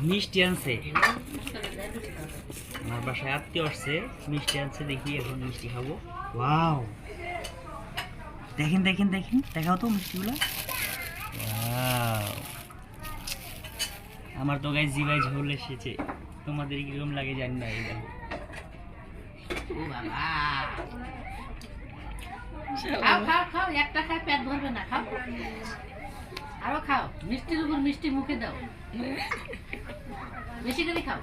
মিষ্টি আনছে আমার বাসায় আত্মীয় আসছে, মিষ্টি আনছে, দেখি এখন মিষ্টি খাবো। ওয়াও, দেখেন দেখেন দেখেন, দেখাও তো মিষ্টিগুলো। ওয়াও, আমার তো গায়ে জিভায় ঝোল এসেছে, তোমাদের কিরকম লাগে জানি না। এই দেখো খাও খাও খাও, একটা খাই পেট ভরবে না, খাও আরো খাও, মিষ্টির উপর মিষ্টি মুখে দাও, বেশি করে খাও।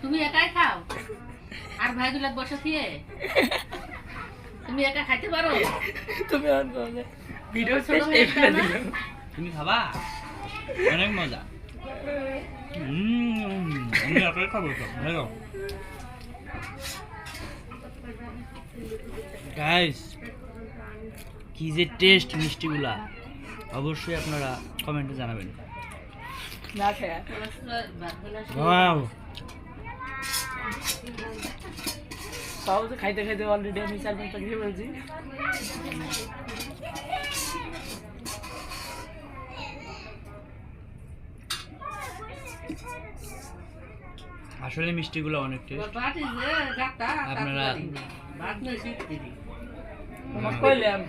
তুমি একাই খাও আর ভাই দুলাক বসে দিয়ে তুমি একা খাইতে পারো? তুমি ভিডিও ছোট শেষ হয়ে করে যাও না? দিলাম। তুমি খাবা, অনেক মজা। আমি একাই খাবো সব, দেখো গাইস, কি যে টেস্ট মিষ্টিগুলা, অবশ্যই আপনারা কমেন্টে জানাবেন। না খেয়া ওয়াও, সহজে খাইতে খাইতে অলরেডি আমি 4-5টা খেয়ে ফেলছি। আসলে মিষ্টিগুলো অনেক টেস্ট। আপনারা কইলাম